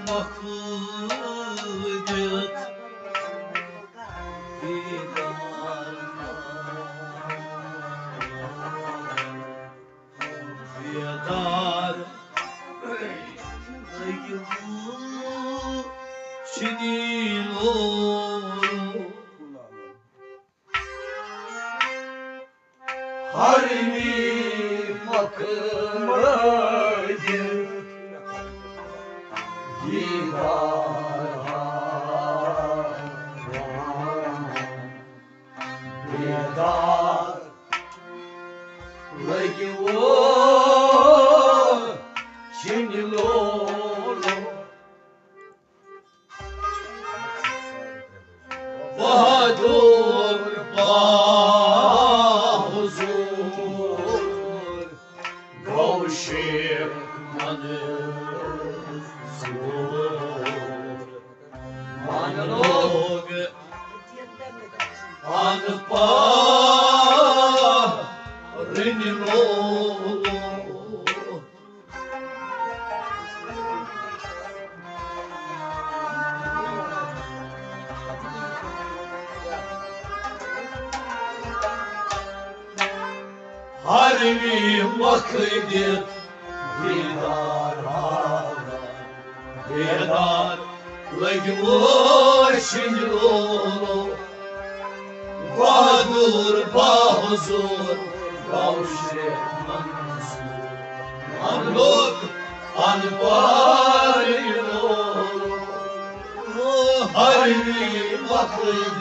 مخدت في دارنا في دار غيبو شنيلو harbi makırıcı gider gider lagi wo şimdi lolo Bahadur bahuzur Gavşir manızur Manlog Anpa Rinilolo Harbi vakit Didar hala Didar Legvoşin yolu Bahadur bahuzur Gavşir mansur Manluk anvar yolu Harbi vakit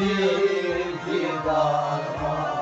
Didar hala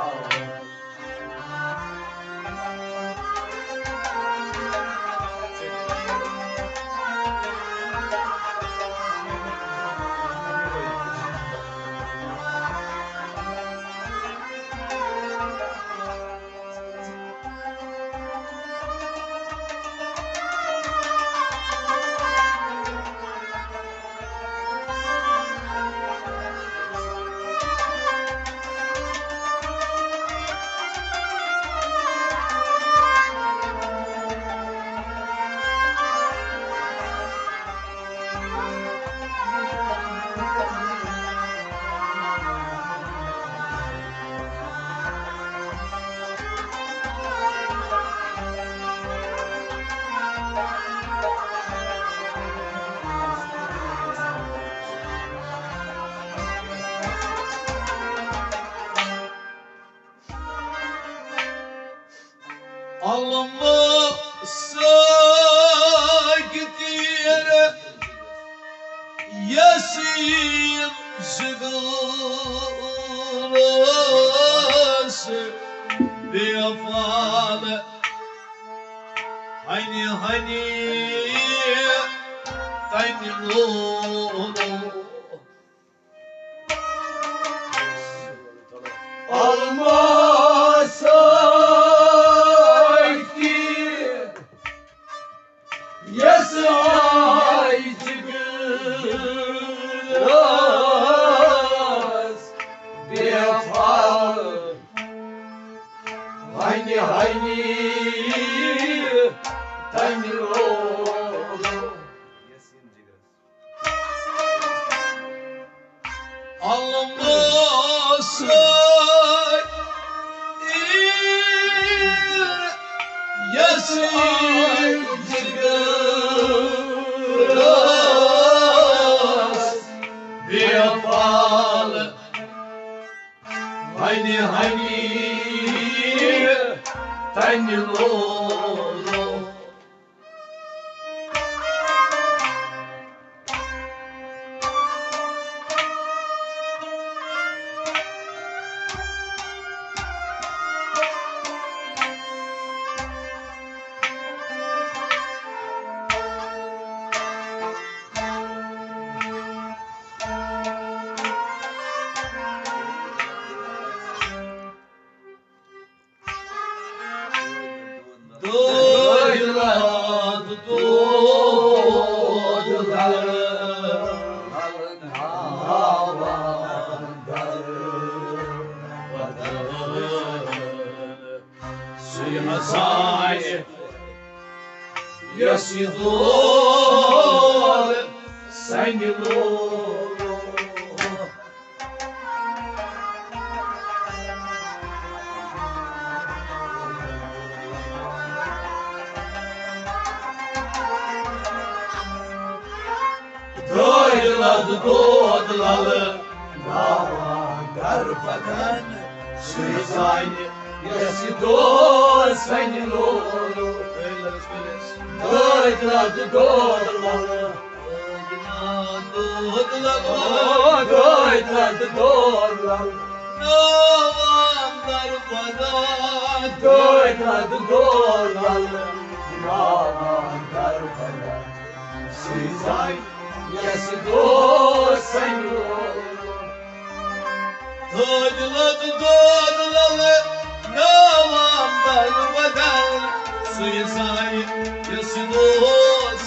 Almasa gidiyor Yasin sigurası Bir falı Hani Tani lolo almasa Yasay çıkıras Befal Hayni Tani lolo Almasa Yasin çıkıras Bir falı Hani Tani lolo يصيدون yolu Doydular Dava garbadan Srizani Yasido sen yolu Doydular Doydular Sizay Yasido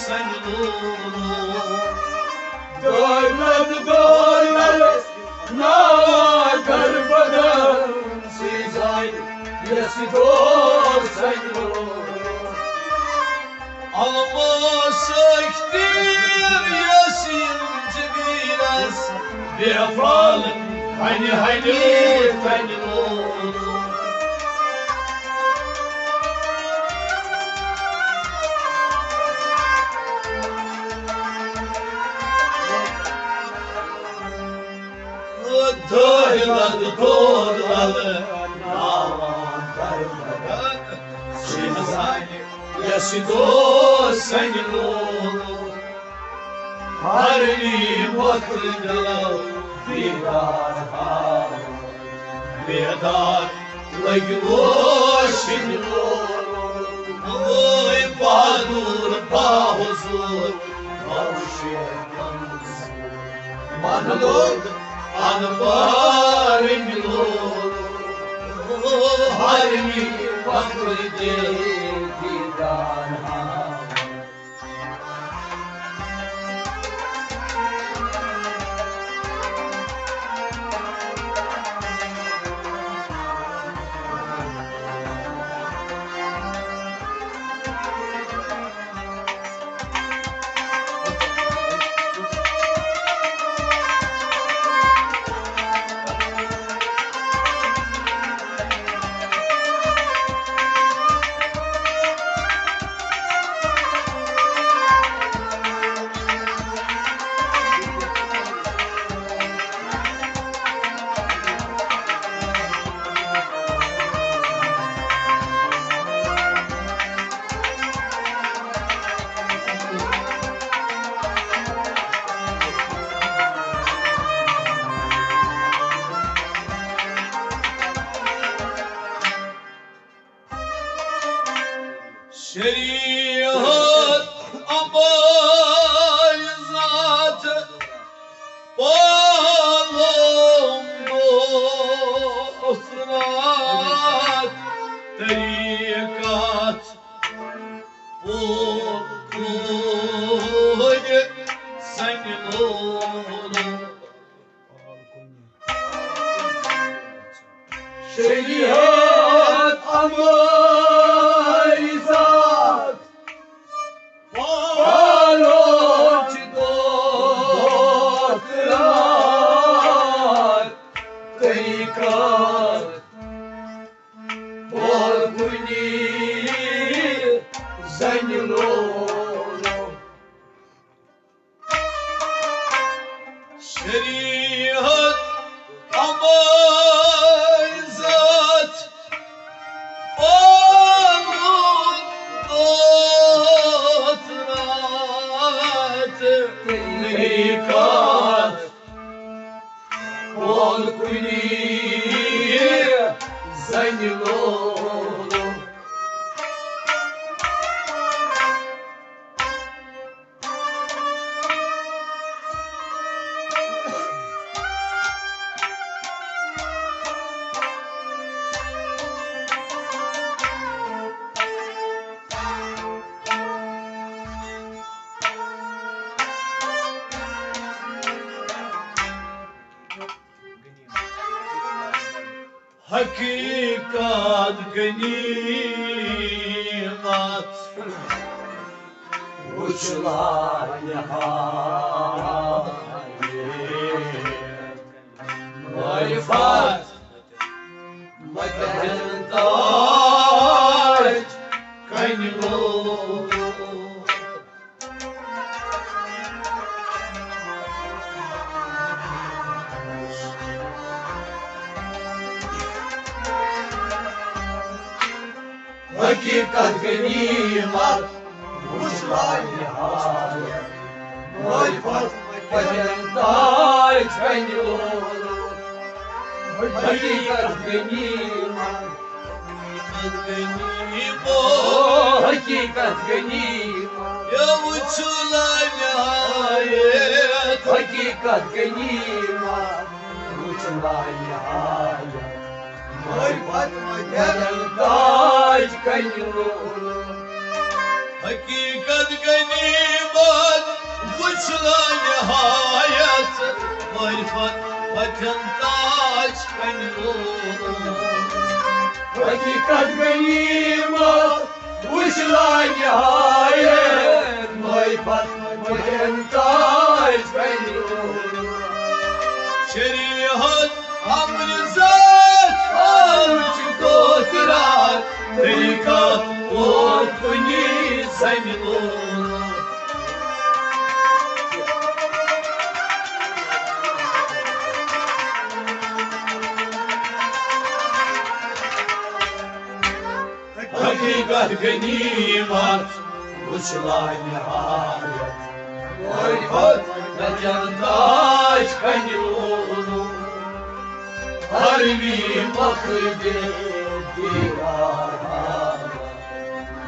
sen yolu Doydular Nava garbadan Sizay Yasido sen yolu Haydi haydi haydi Doyladı Yasido senin oğlu Harbi vaktinde Vidar Vidar Lagloşin Oy Badur Bahuzur Kavşekanız Manalod Anvarim Harbi vaktinde Vidar Şeriat amal zatı Balım dostrat Tarikat Okuy senin oğlum Şeriat amalizat Baloç dokrat Tarikat Borkuni senin oğlum Şeriat amalizat Onun dostratı Tarikat Borkuni senin oğlum Hakikat ganimat Uçlar yaha هات مكان تاج كنلو حقيقة غنيمة مش لا نهاية معرفة مكان تاج كنلو حقيقة غنيمة حقيقة غنيمة يا وجلا نهاية حقيقة غنيمة وجلا نهاية معرفة مكان تاج كنلو حقيقة غنيمة وجلا نهاية معرفة وتنتاج كنور حقيقة غنيمة وش لا نهاية معرفة وتنتاج كنور شريعة أمر ذات أرج دوترات تلك وطني زمنون حقيقة غنيمة وش لا نهاية معرفة وتنتاج كنور حرمي مخرج الديار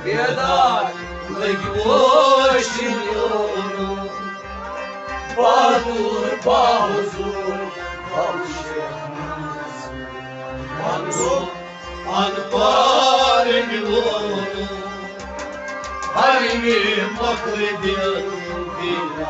بيداك لقوش اليوم بادور باوزور باوشيخ منصور أنبار اليوم حرمي مخرج الديار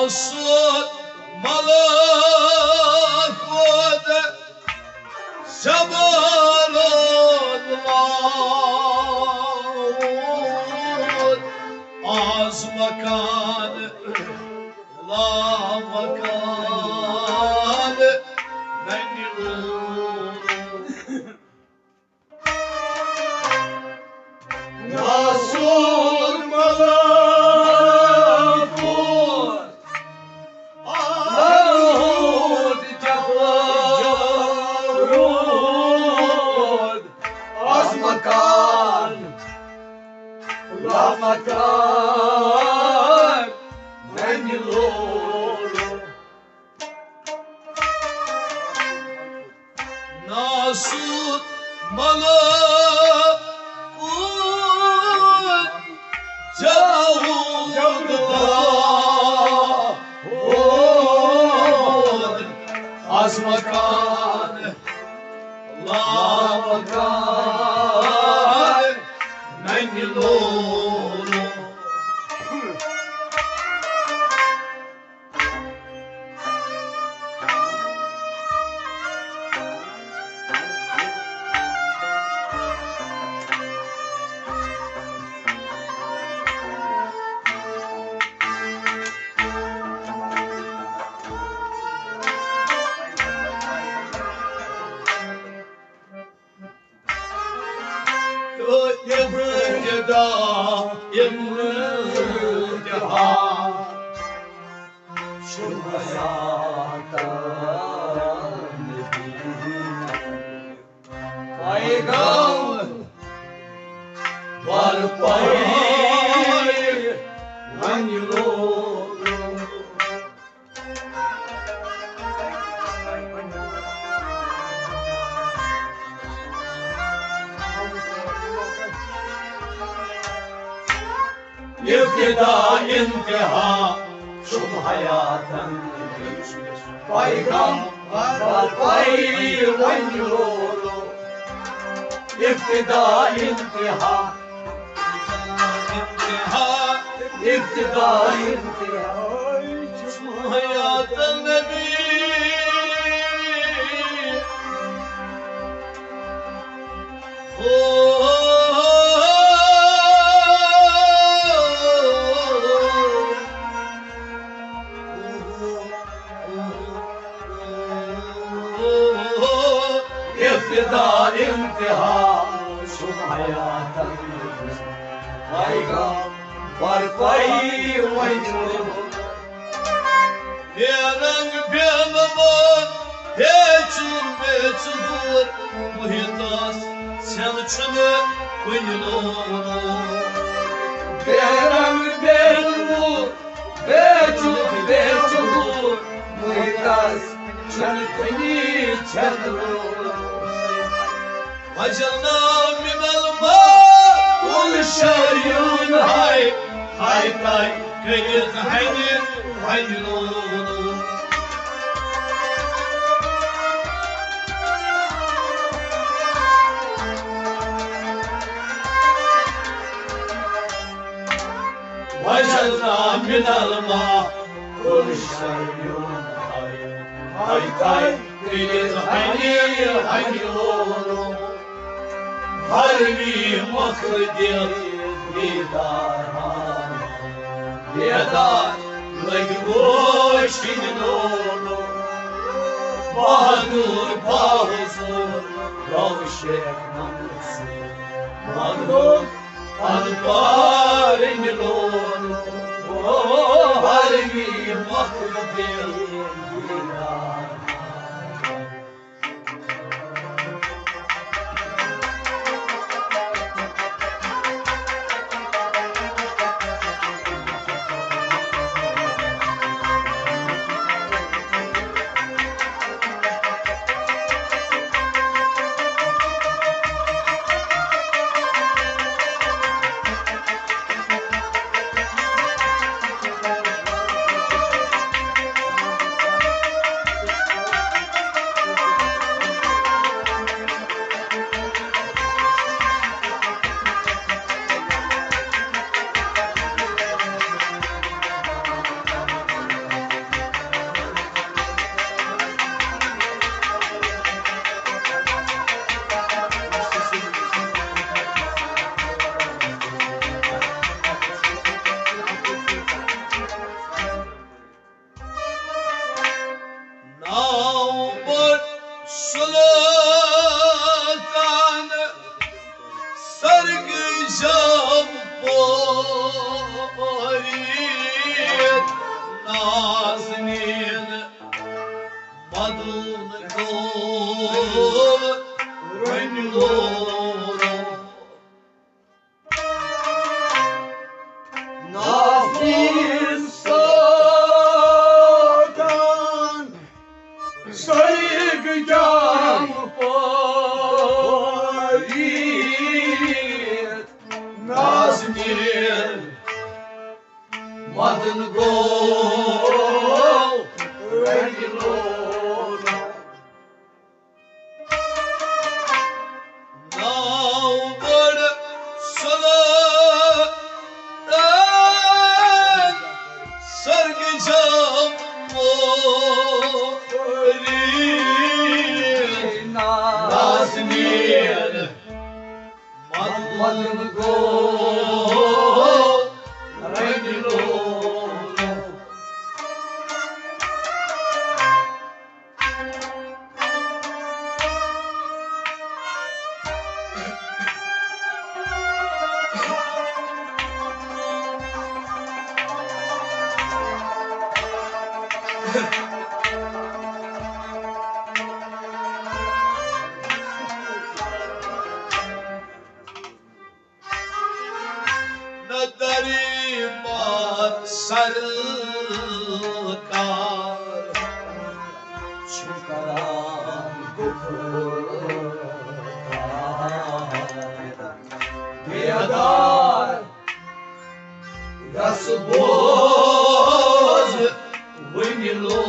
صوت ملكوت سبل الموت عز مكان لا مكان من يقول ناصر ملكوت مكان من يلولو ناصر ملكوت جاود عز مكان لا مكان من يلولو يمرد يدا يمرد şu hayata Paygal var pay ben yolu İftida intiha şu hayatın Paygal var pay ben yolu İftida intiha İftida intiha Şu hayatın nebi İftida intiha şu hayatın Paygal var pay vaynu Yerang benaman Heçur beçur Muhitas Sen çöne Kuynunu Beram belu Becuk becuk Muhitas Çanıkını çanıru Vajana minal ma Ul şaryun hay Hay tay Kıyık hayni Haynunu Vajana minal ma Ul şaryun hay Hay tay Kıyık hayni Haynunu Harbi makdir Vidar Vidar Lagboşin nolu Bahadur Bahuzur Ravşek namlısı Magnur Anparin nolu Harbi makdir Vidar Naubar Sultan Sargıcam Porit Nazmin Madun Kol Rengloro Nazmin Sultan Saygıcam Farid Nazmin Madun Kol Rengloro Naubar Sultan Sargıcam Porit Nazmin Madun Kol Rengloro نداری باد سرکار چکران بیادار دست باز ونیلو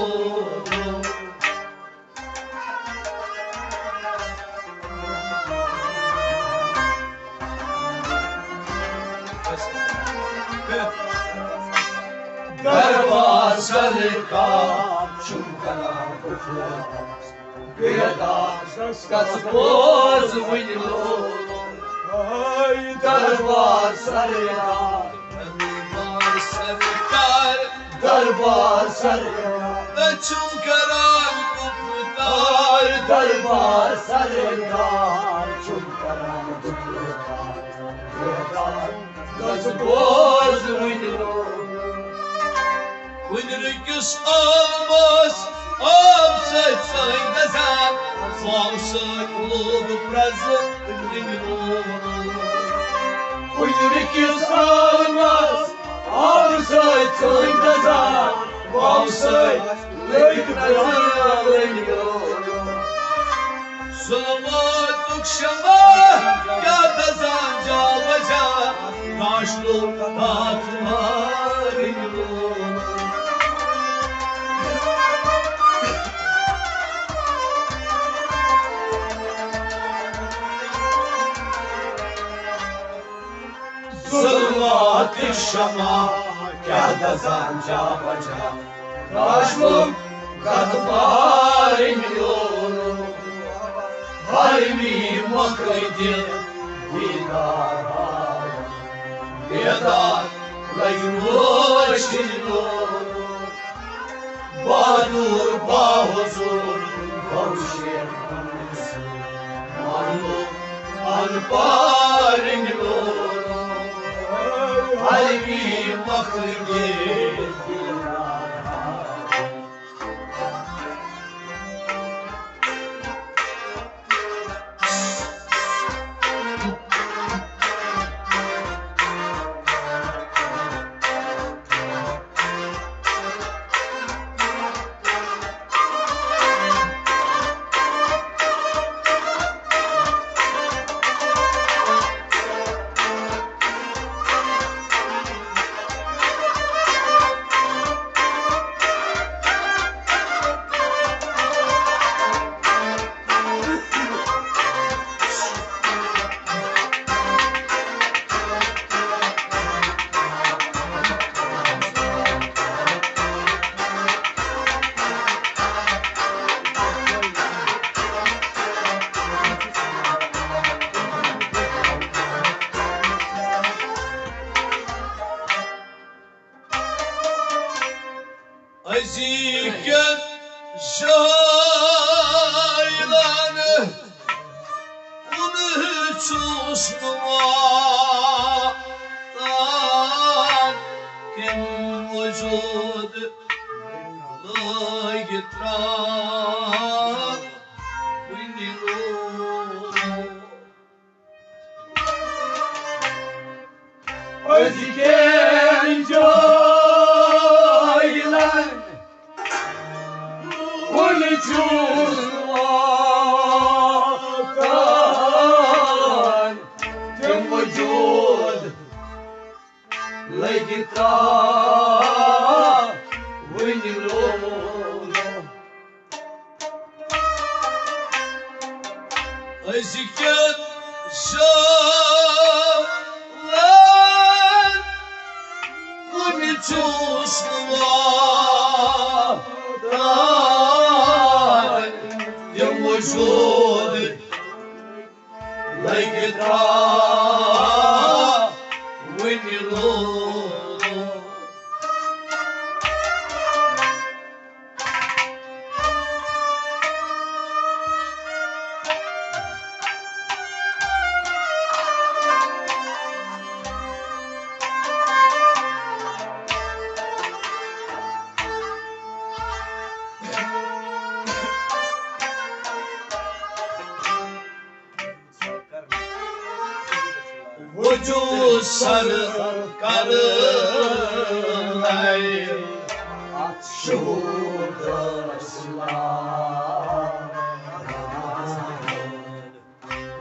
دربار سرکار چکران بیادار دست باز ونیلو دربار سرکار سرکار دربار سرکار بچون کران گفتار دربار سرکار چکران بیادار دست باز ونیلو ونرقص almaz Amsayt saygazan Samsay uluğu prazı Uyurik yusarmaz Avsay çoğundazan Avsay Sulamat ukşama Yada zanca baca Naşlu tatma Zulmat şama Kâda zanca baca Naşlum katmarin yolu Harimi makaydi Didar Biyadar Layumoşin yolu Badur bahuzur Kavşir Manlum Alparin yolu Harimi makaydi Aziken şaylanı unutuştuğumdan kim vücud la yitran Özgen caylan Unuçurmaktan Tüm vücud Legita Vinilolo Aziken şaylan unutuştuğumdan kim vücud la yitran vücut sarı karın ey. At şuradasına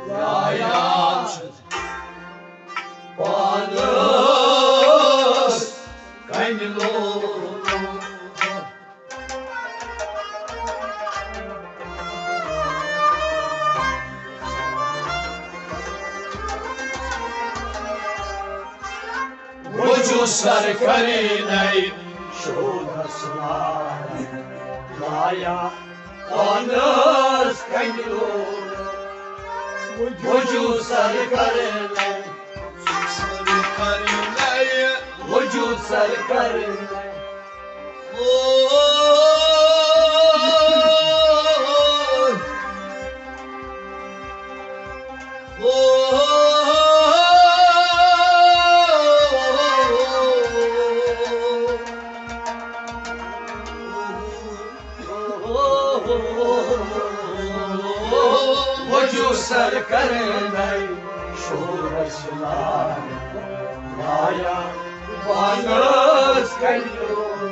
Yayan Banız kaynilo vücut sarı karın ey. şuradasına Laya Banız kaynıyor Vücut sarı karınla Sarı karın ey. Vücut sarı karınla Vücut sarı karınla şurasına Laya Banız kaynıyor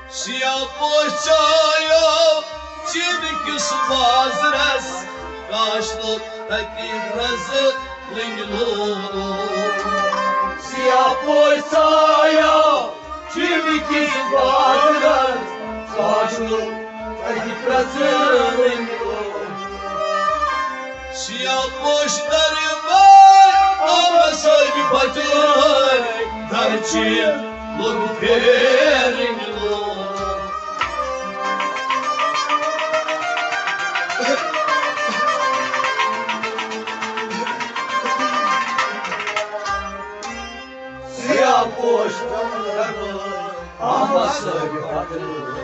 Siyah boşaya çirkin spazres Kaşlı takip razı linglu Siyah boysaya çivikiz vardır Saçlı takiprazın Siyah boşları var ama sahibi patır Darçin lurperin Siyah boşları ama sarı kadın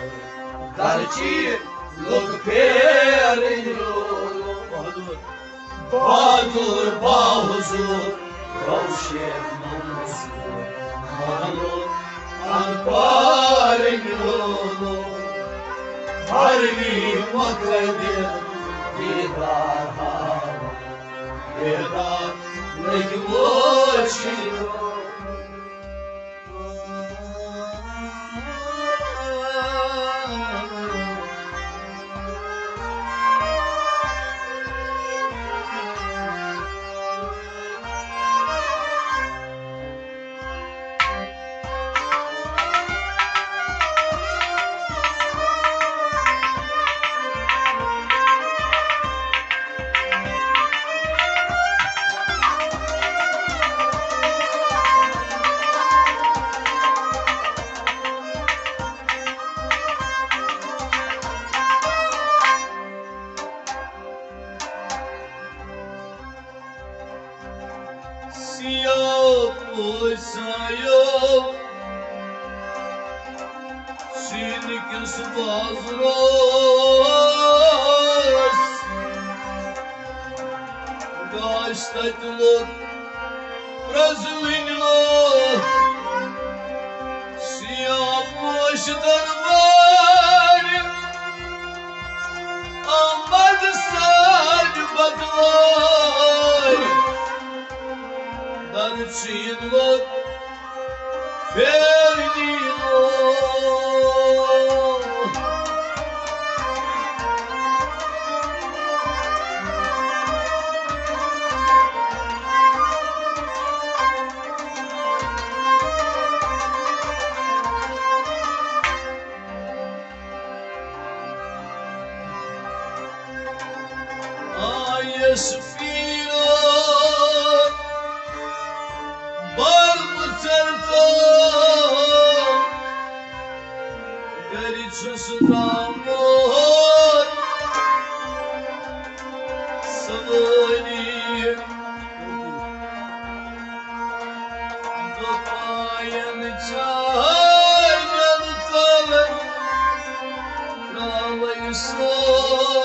Darçi lok perin Badur bahuzur Ravşen namusur Manur anparin Harbi makredir Didar har Eda Negmoşin Siyah boşaya çirkin spazres Kaşlı razılinglu Siyah boşlar var Aman sen baklar Darçinlo Ferdinlo Ay esfiro Bar mı terto Gariçusundan mor Savani Dopayan çay yanıtalı Kralayı sor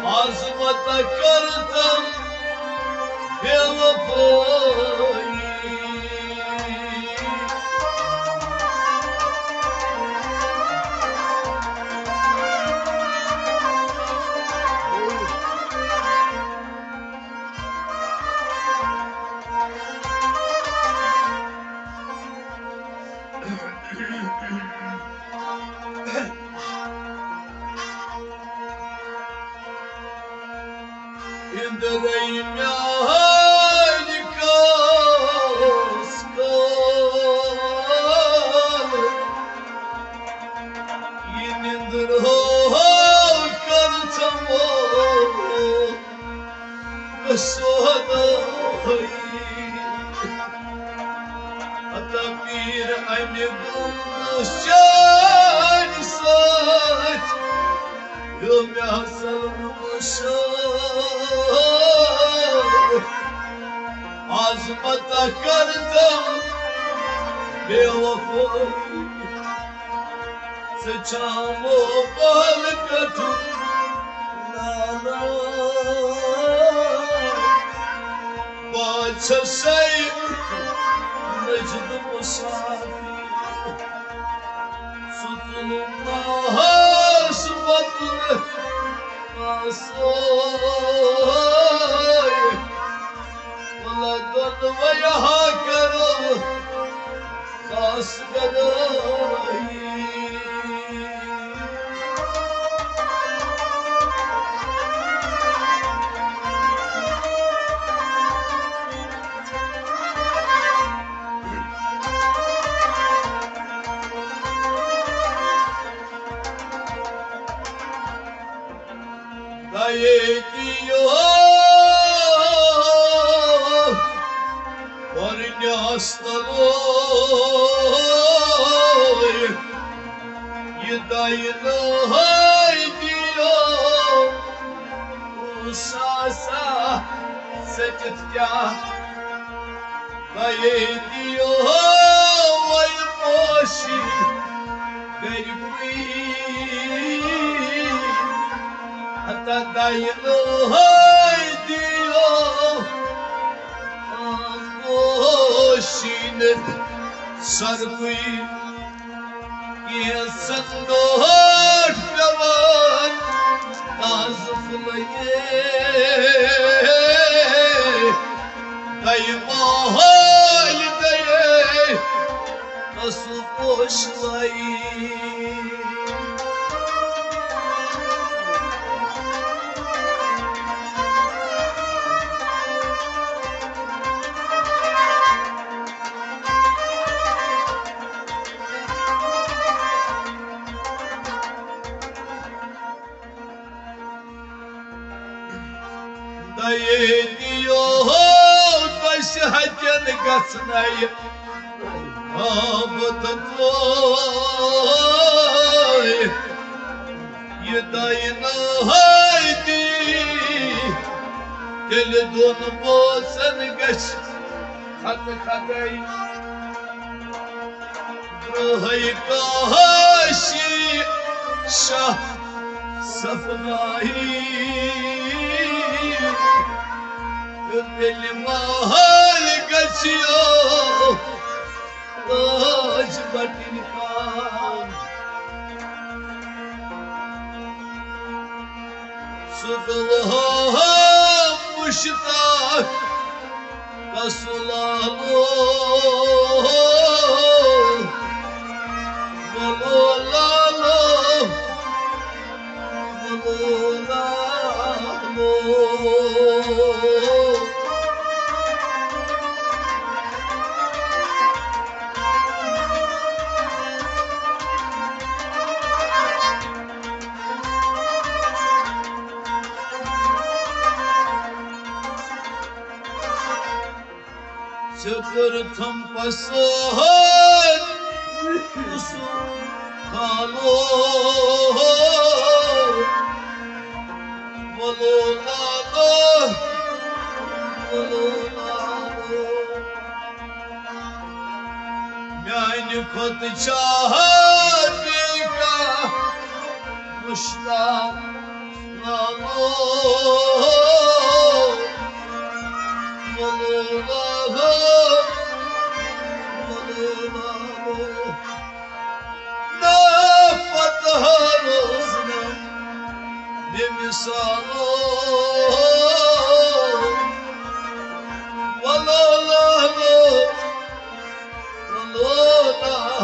Ağzıma takardım Yalapayı İndireyim ya haydi kaskalı Yenindir ho kartamo Besoday Hatta bir aynı bulmuşan saç Yom ya salmışım Ağzıma takardım bir vafayı Sıçamı balık atıp Bahçe sayıp Mecnun musafir Sütunumla sıfatlı Nasay Valla dönme ya hakarı Kasgadayı Ediyor Varınca hastalığı Yedayını haydiyor Usasa secdegah Ediyor Vay boşi Garibi Hatta dayını haydiyor Boşine sargı Yesin doğar yavan Nazıflayı Dayıma halideye Nasıl boşlayı Ediyor başı hacan gasnayı Abadatloy Yedayını haydi Deli donu boğsan geç Katı katay Ruhay kahaşi Şah safnayı Deli mahal kaçıyor Ağaç batinkan Sıkılham müştak Kasulalı Malulalı Malulalı Çıkırtım pasan Usul kalı Malulalı Malulalı Yani kodu çahadika Muştak Nalı Malulalı Malulalı Nafat haruzna Ne misalı Malulalı Malulalı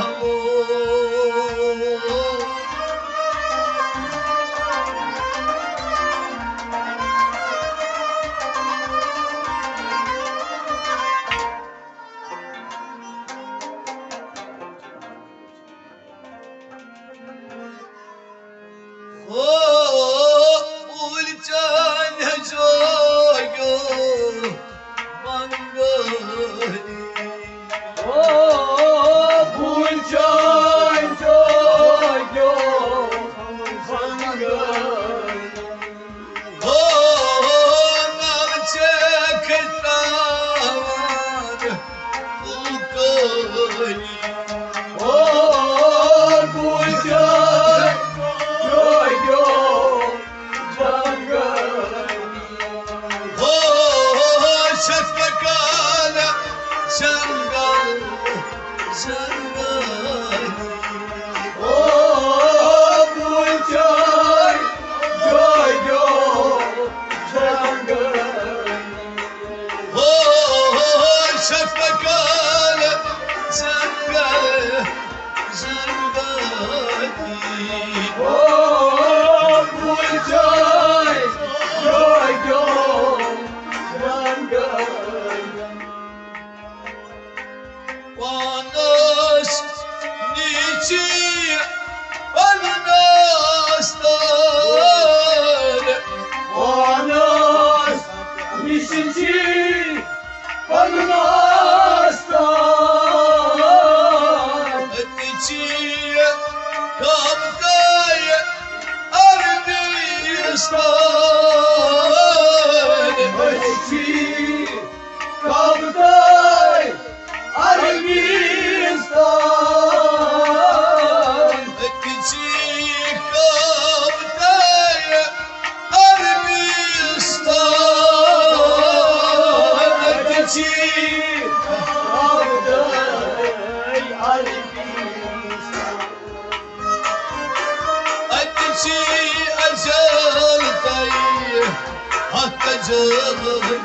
acılı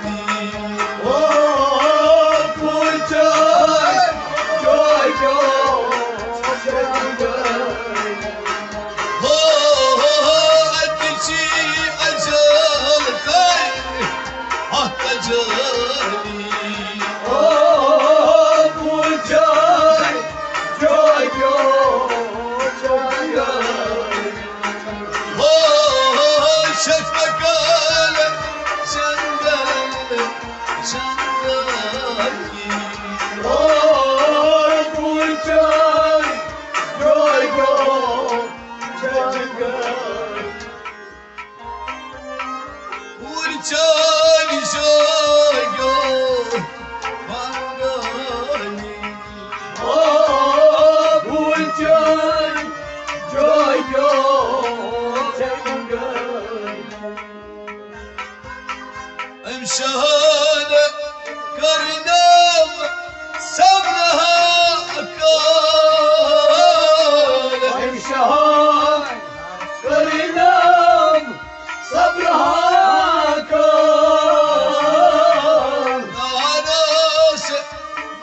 شهادة كرنام سبلها أكال شهادة كرنام سبلها أكال ناس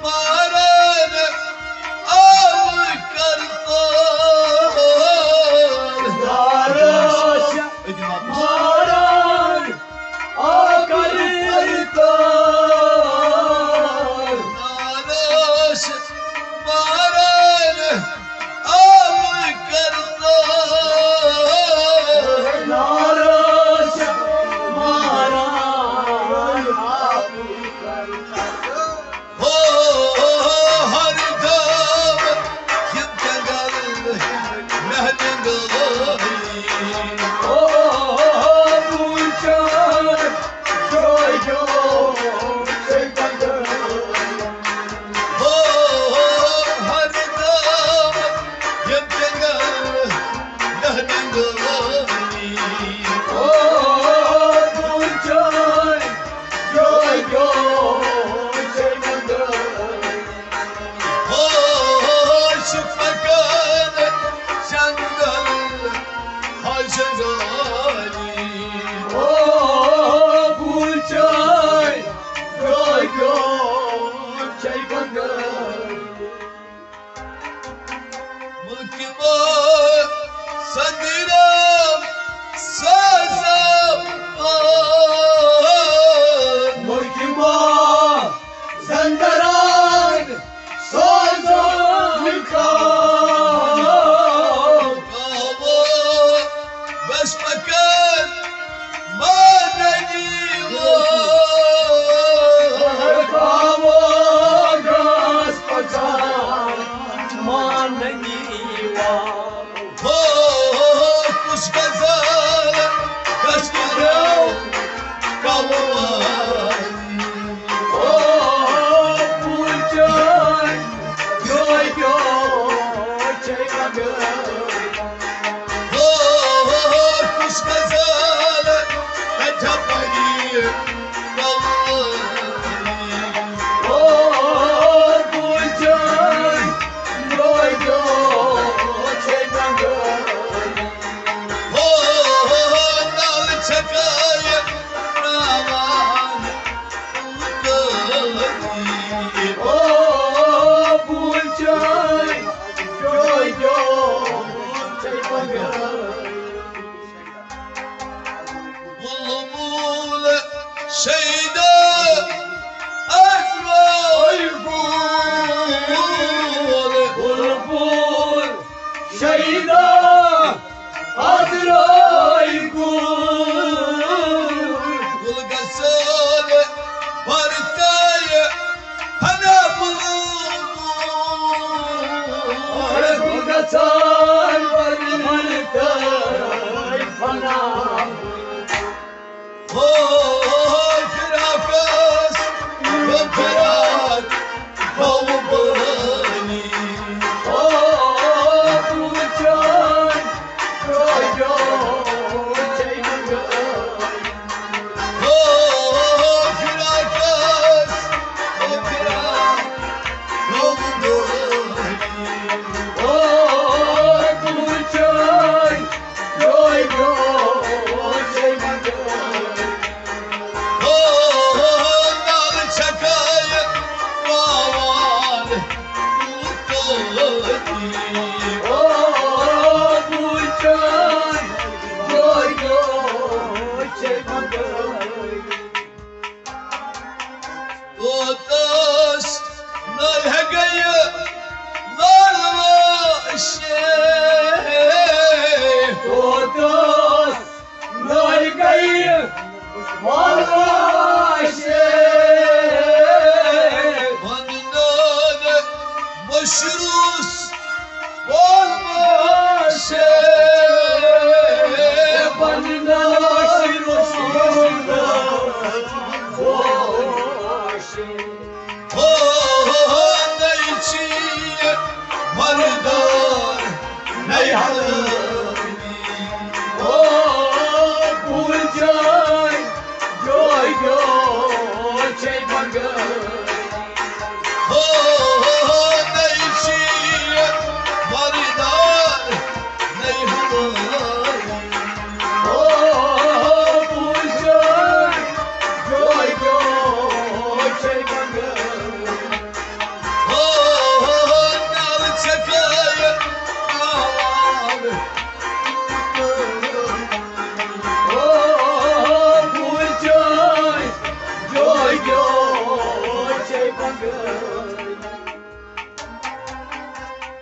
مارانا أو كرطال ناس ماران أكل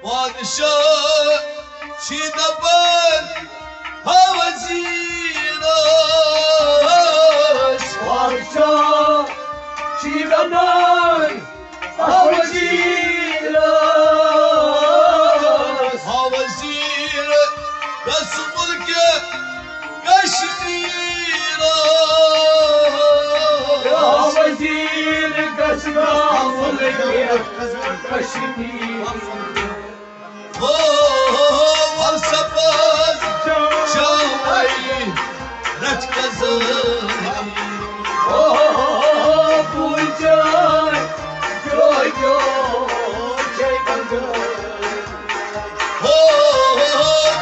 Padişah Çiğdaban Havaziras Padişah Çiğdaban Havaziras Havazir Kasımılke Kaşmiras Havazir Kasımılke Kaşmiras Varsapaz Şavay Rat kazanı Pulcay Joy joy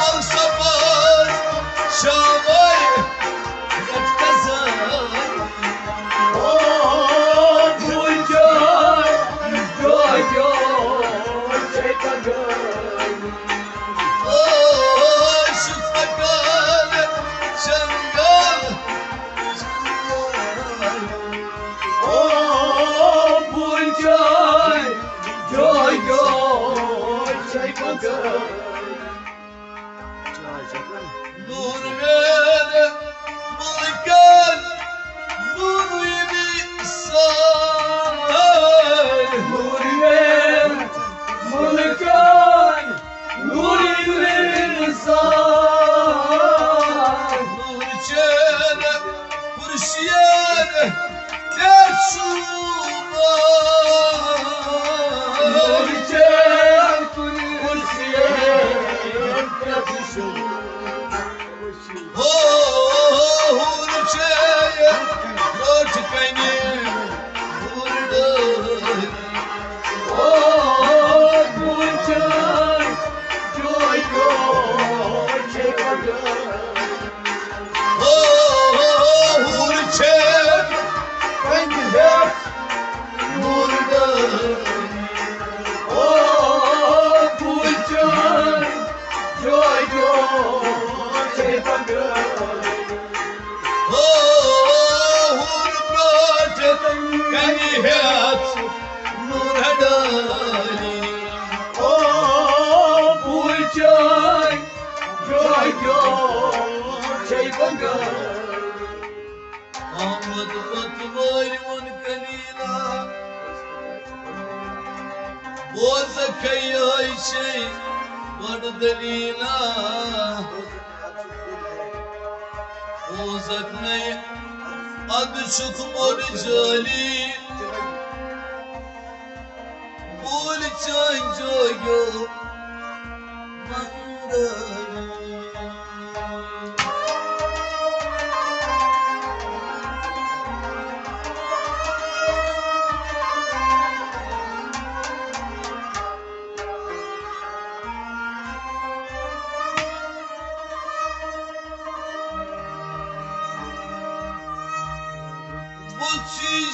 Varsapaz Şavay Rat kazanı Pulcay Joy joy Şıfakal Şangal Pulcay Joy joy Nur vere Mulkan Nur İnsan Nuriye Mulkan Nuriye insan Nur çene Kurşiyene Tersuman Nuriye Kursiye Yakışır Nur çene Rotkayni Burada Pulcay Joy Nur çene Burada Pulcay Joy Hurmat Kaniyat Nur Hadali Pulcay Joy Ahmad Batmayman Kalila Boza Kayay Şey Var Dalila Bozak ne Adı Şukmur Cali Bul Çay Joyo Mandali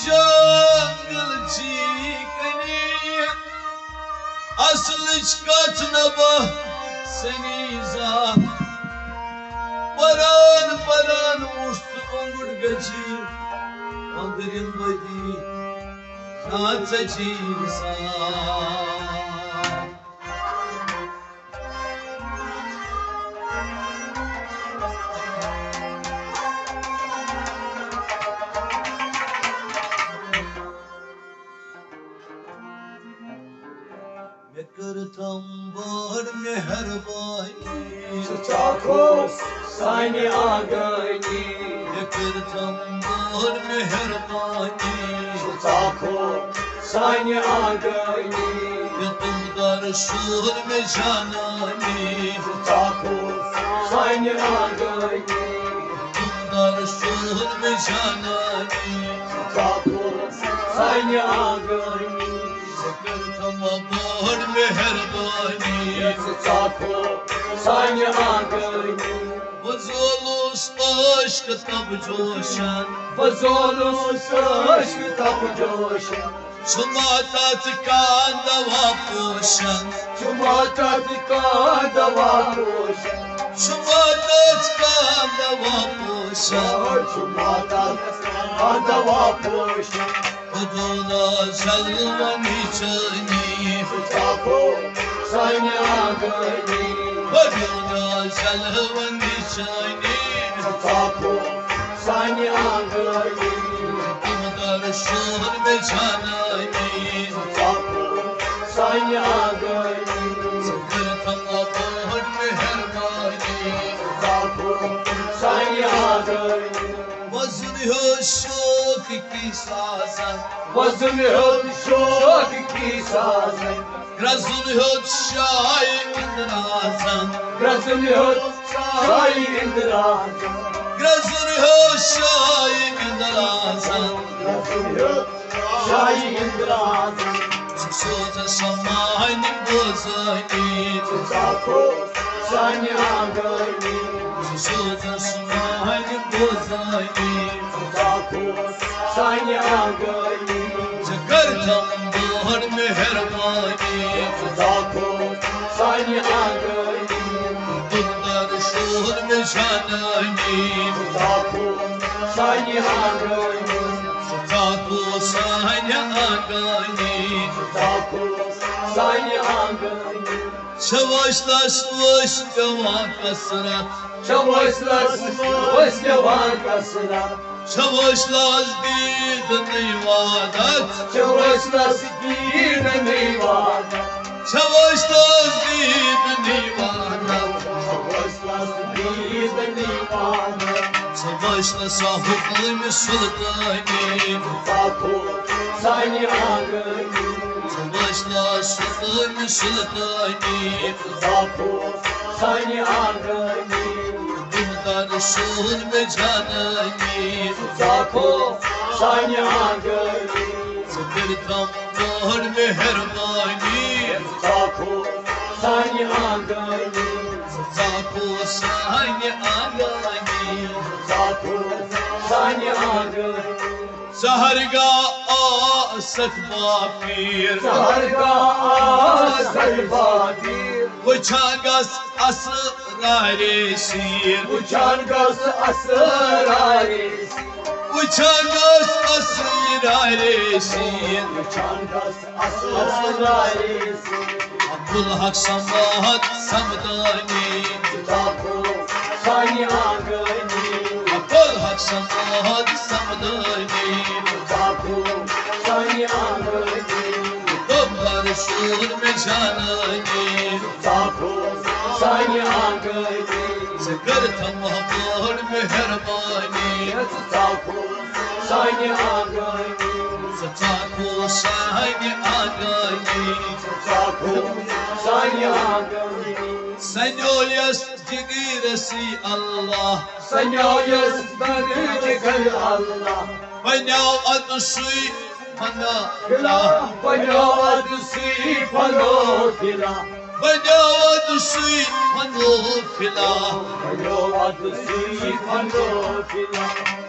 Jangal chikani asl chkatna ba seniza paran paran must ongud gachi andrin badi sachi sa करतम बड़ मेहरबानी Çako sani agani करतम बड़ मेहरबानी Çako sani agani तुम दर Darşur mecanani Takus Sayni Agani Darşur mecanani Takus Sayni Agani Sekir tamamır meherbani Takus Sayni Agani Vazolus aşkı tab coşan Vazolus aşkı tapu coşan Şumatat kan dava poşan Cumata tika dava coşan Şumatat kan dava poşan Cumata tika dava coşan Oduna salvan içani Taku Sayni Agani Oduna salvan içani Taku Sayni Agani Darşur mecanani Taku Sayni Agani Sekir tamamır meherbani Taku Sayni Agani Vazını şok ki sazan Vazın hod şok ki sazan Grazun hod şay indrazan Grazın hod şay indirazan Grazun hod şay indrazan Grazın hod şay indirazan Susuza samaynin bozayni Taku Sayni Agani Susuza samaynin bozayni Taku Sayni Agani Sekir tamamır meherbani Taku Sayni Agani Darşur mecanani Taku Sayni Agani Taku sanya agani Taku Sayni Agani Savaşlaşmış yavan kasrat Çavaşlasın Oskevan kasına Savaşlaz didin ivadet Çavaşlasın giyine meyvan Savaşlaz didin ivadet Çavaşlasın giyine meyvan Savaşla sahuklu sultani Taku Sayni Agani Savaşla sahuklu sultani Taku Sayni Agani Darşur mecanani Taku Sayni Agani Sekir tamamır meherbani Taku Sayni Agani Taku sanya agani Taku Sayni Agani Saharga asat bapir Sarga asal badir Uçangas asrari sir Uçan gaz asraris Uçangas asrari sir Uçan gaz asraris Abdul Hak Samad Samdani Taku Sayni Agani Abdul Hak Samad Samdani Taku Sayni Agani Darşur mecanani Taku Sayni Agani Sekir tamamır meherbani Taku Sayni Agani Taku sanya agani Taku Sayni Agani Sen olyas cigiresi Allah Sanyayız beni gel Allah Banyav adusuy mana Kila banyav adusi pano kila Banyav adusuy manu fila Banyav adusi pano kila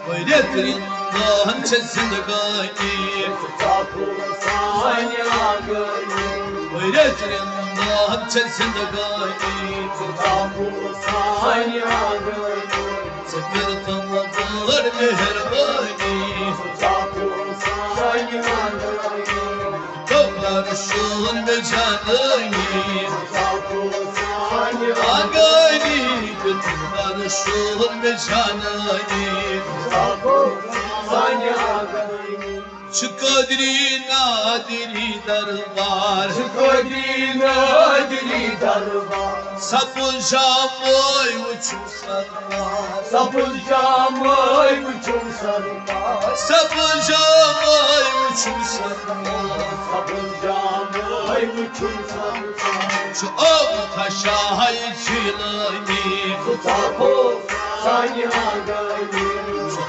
Vayretrin dahan zindagani Taku Sayni Agani Vayretrin dahan zindagani Taku Sayni Agani Sekir tamamır meherbani Taku Sayni Agani Darşur mecanani Taku Sayni Agani Darşur mecanani Taku Sayni Agani Şu kadri nadiri darbar Kadina dili darba Sapın şamoy uçum sarmar Sapın camay uçum sarma Sapın şamoy uçum sarmar Sapın camay uçun sansan. Şu taşay çilani Tutako sani agani. Şu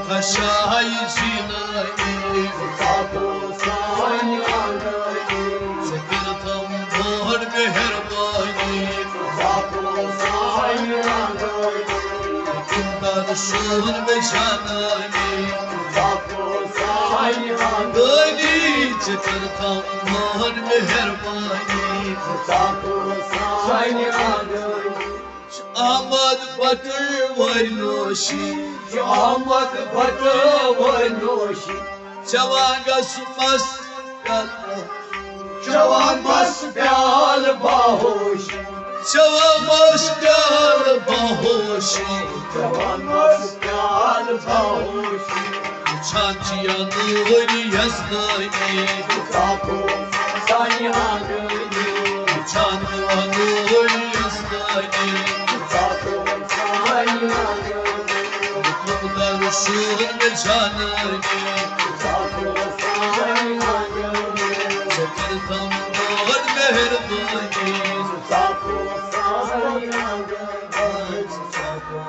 taşay çilani Tutako sani agani. Sekirtam bor meherbani Tutako sani agani. Kundar şur beşanani Tutako sani agani. Gani sekirtam bor meherbani Tutako sani agani. Ahmad Batır varnoşi Şu Ahmet Batı Vanoşi. Çavanga sumas kalma Cavan bas pyal bahoşi. Çavamas kal bahoşi Cavan bas pyal bahoşi. Çançıyanı yazdayı Tutako sani agani. Çançıyanı yazdayı Tutako sani agani. Kundar şur beşanani Tutako sani agani. Sekirtam bor meherbani Tutako sani agani. Tutako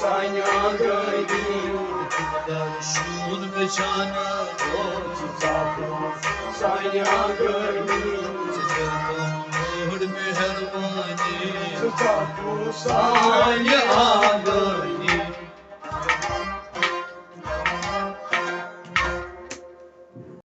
sani agani. Şur beşanani Tutako sani agani. Bor meherbani Tutako sani agani.